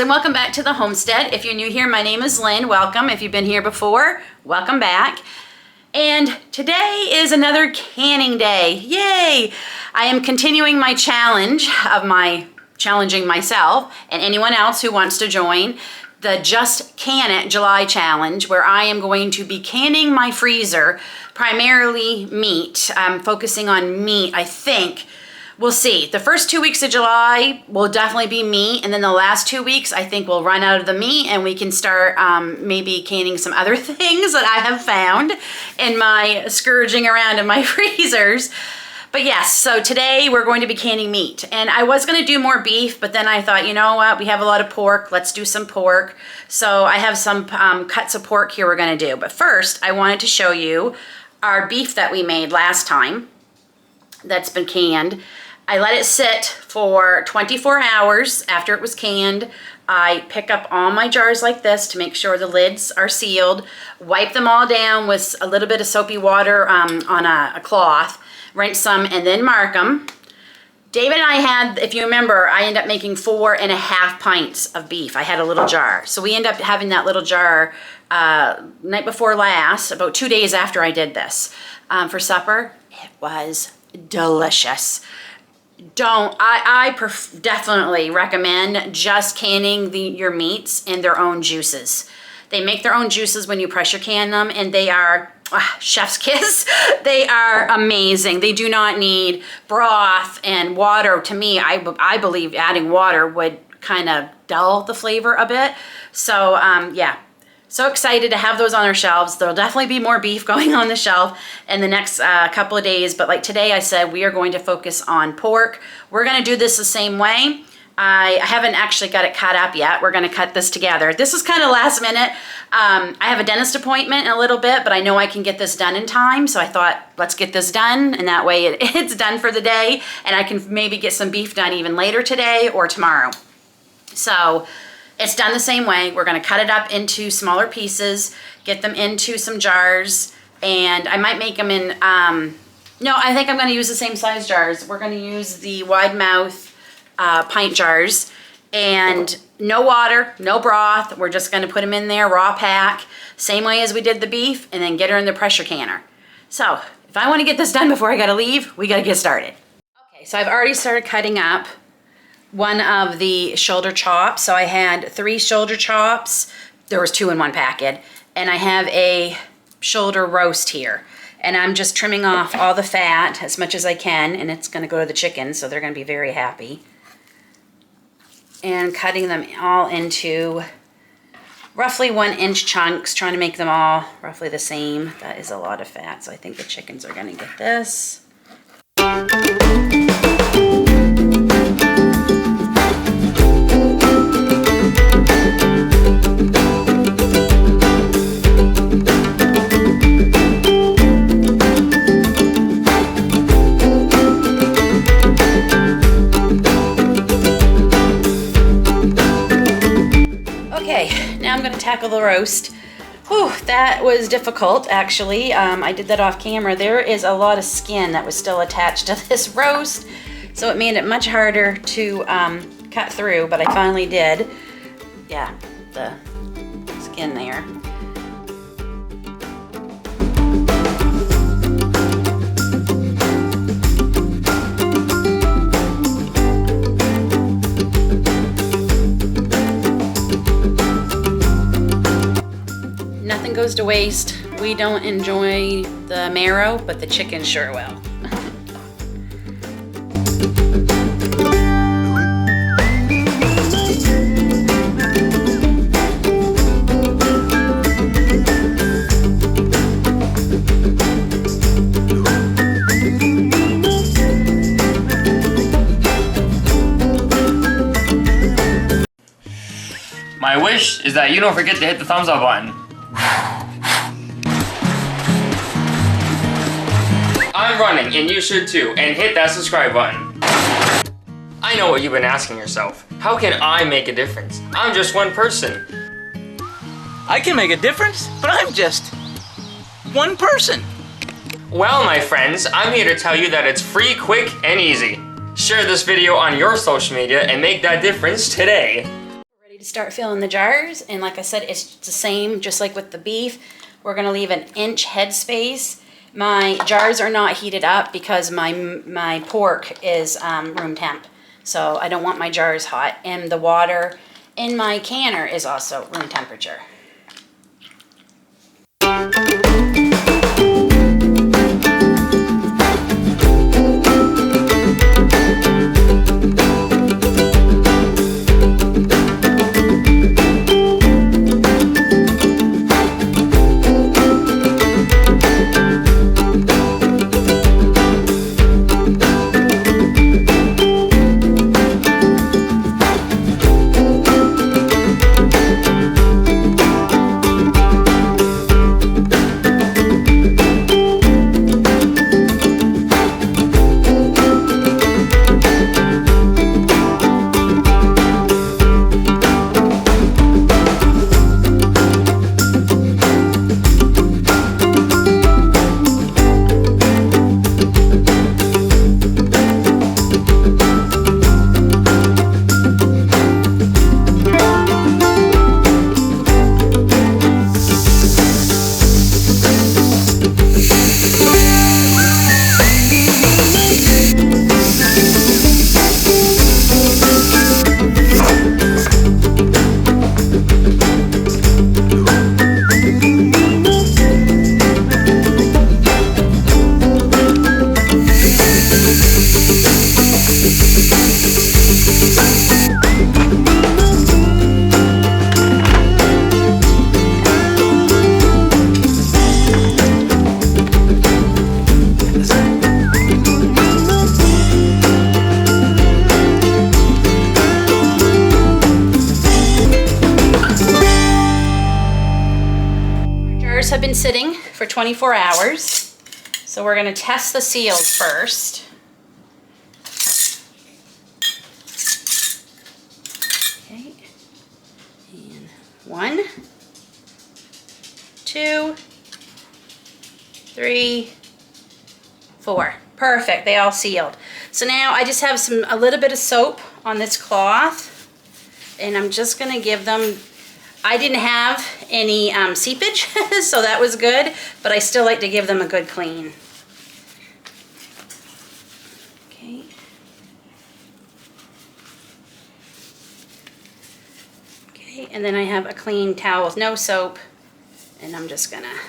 and welcome back to the homestead. If you're new here, my name is Lynn. Welcome. If you've been here before, welcome back. And today is another canning day. Yay! I am continuing my challenge of challenging myself and anyone else who wants to join the Just Can It July challenge, where I am going to be canning my freezer, primarily meat. I'm focusing on meat, I think. We'll see. The first 2 weeks of July will definitely be meat, and then the last 2 weeks I think we'll run out of the meat and we can start maybe canning some other things that I have found in my scourging around in my freezers. But yes, so today we're going to be canning meat. And I was going to do more beef, but then I thought, you know what, we have a lot of pork, let's do some pork. So I have some cuts of pork here we're going to do. But first, I wanted to show you our beef that we made last time that's been canned. I let it sit for 24 hours after it was canned. I pick up all my jars like this to make sure the lids are sealed, wipe them all down with a little bit of soapy water on a cloth, rinse some, and then mark them. David and I had, if you remember, I ended up making 4.5 pints of beef. I had a little jar. So we ended up having that little jar night before last, about 2 days after I did this, for supper. It was delicious. Definitely recommend just canning your meats in their own juices. They make their own juices when you pressure can them, and they are chef's kiss. They are amazing. They do not need broth and water. To me, I believe adding water would kind of dull the flavor a bit. So yeah. So excited to have those on our shelves. There'll definitely be more beef going on the shelf in the next couple of days. But like today I said, we are going to focus on pork. We're gonna do this the same way. I haven't actually got it cut up yet. We're gonna cut this together. This is kind of last minute. I have a dentist appointment in a little bit, but I know I can get this done in time. So I thought, let's get this done. And that way it's done for the day. And I can maybe get some beef done even later today or tomorrow. So it's done the same way. We're gonna cut it up into smaller pieces, get them into some jars, and I might make them in, no, I think I'm gonna use the same size jars. We're gonna use the wide mouth pint jars, and no water, no broth. We're just gonna put them in there, raw pack, same way as we did the beef, and then get her in the pressure canner. So if I wanna get this done before I gotta leave, we gotta get started. Okay, so I've already started cutting up one of the shoulder chops. So I had 3 shoulder chops. There was 2 in one packet. And I have a shoulder roast here. And I'm just trimming off all the fat as much as I can, and it's gonna go to the chickens, so they're gonna be very happy. And cutting them all into roughly 1-inch chunks, trying to make them all roughly the same. That is a lot of fat, so I think the chickens are gonna get this. Tackle the roast. Whew, that was difficult actually. I did that off camera. There is a lot of skin that was still attached to this roast, so it made it much harder to cut through, but I finally did. Yeah, the skin there. Nothing goes to waste. We don't enjoy the marrow, but the chicken sure will. My wish is that you don't forget to hit the thumbs up button. I'm running, and you should too, and hit that subscribe button. I know what you've been asking yourself. How can I make a difference? I'm just one person. I can make a difference, but I'm just one person. Well, my friends, I'm here to tell you that it's free, quick, and easy. Share this video on your social media and make that difference today. to start filling the jars, and like I said, it's the same, just like with the beef. We're gonna leave an inch headspace. My jars are not heated up because my pork is room temp. So I don't want my jars hot, and the water in my canner is also room temperature. Have been sitting for 24 hours. So we're going to test the seals first. Okay. And 1, 2, 3, 4. Perfect. They all sealed. So now I just have a little bit of soap on this cloth, and I'm just going to give them. I didn't have any seepage, so that was good, but I still like to give them a good clean. Okay. Okay, and then I have a clean towel with no soap, and I'm just gonna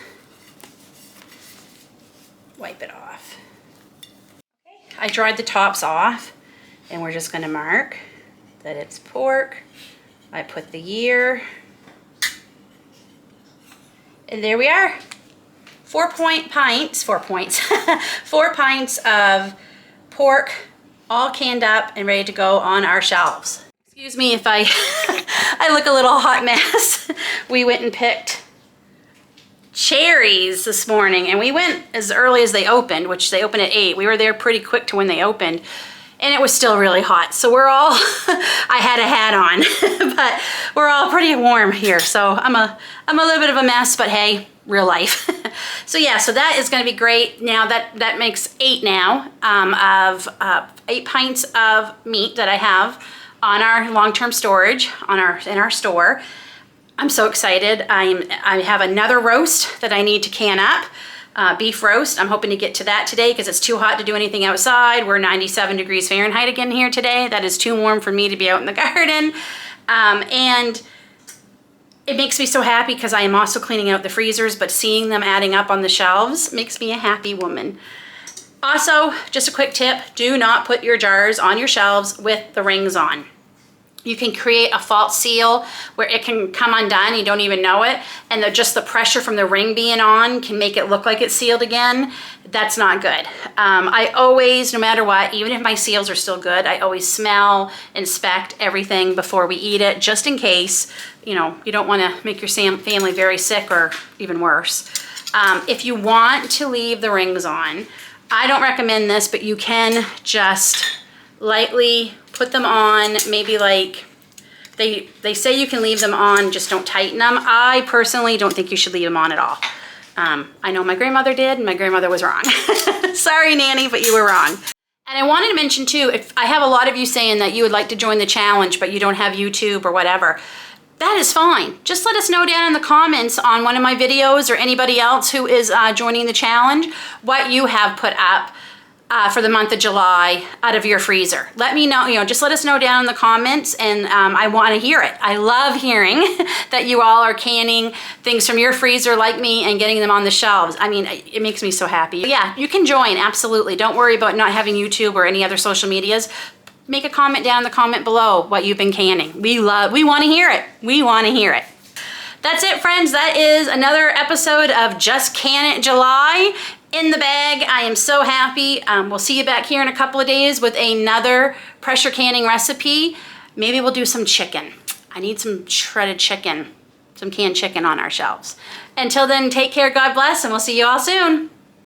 wipe it off. Okay. I dried the tops off, and we're just gonna mark that it's pork. I put the year. And there we are. 4 pints of pork, all canned up and ready to go on our shelves. Excuse me if I look a little hot mess. We went and picked cherries this morning, and we went as early as they opened, which they opened at 8. We were there pretty quick to when they opened, and it was still really hot. So we're all, I had a hat on, but we're all pretty warm here. So I'm a little bit of a mess, but hey, real life. So yeah, so that is gonna be great. Now that makes 8 now of 8 pints of meat that I have on our long-term storage in our store. I'm so excited. I have another roast that I need to can up. Beef roast. I'm hoping to get to that today because it's too hot to do anything outside. We're 97 degrees Fahrenheit again here today. That is too warm for me to be out in the garden. And it makes me so happy because I am also cleaning out the freezers, but seeing them adding up on the shelves makes me a happy woman. Also, just a quick tip, do not put your jars on your shelves with the rings on. You can create a false seal where it can come undone, you don't even know it, and just the pressure from the ring being on can make it look like it's sealed again. That's not good. I always, no matter what, even if my seals are still good, I always smell, inspect everything before we eat it, just in case, you know, you don't want to make your family very sick or even worse. If you want to leave the rings on, I don't recommend this, but you can just lightly put them on, maybe like, they say you can leave them on, just don't tighten them. I personally don't think you should leave them on at all. I know my grandmother did, and my grandmother was wrong. Sorry, Nanny, but you were wrong. And I wanted to mention too, if I have a lot of you saying that you would like to join the challenge, but you don't have YouTube or whatever, that is fine. Just let us know down in the comments on one of my videos or anybody else who is joining the challenge, what you have put up for the month of July out of your freezer. Let me know, just let us know down in the comments, and I want to hear it. I love hearing that you all are canning things from your freezer like me and getting them on the shelves. I mean, it makes me so happy. Yeah, you can join, absolutely. Don't worry about not having YouTube or any other social medias. Make a comment down in the comment below what you've been canning. We want to hear it. We want to hear it. That's it, friends. That is another episode of Just Can It July. In the bag. I am so happy. We'll see you back here in a couple of days with another pressure canning recipe. Maybe we'll do some chicken. I need some shredded chicken, some canned chicken on our shelves. Until then, take care, God bless, and we'll see you all soon.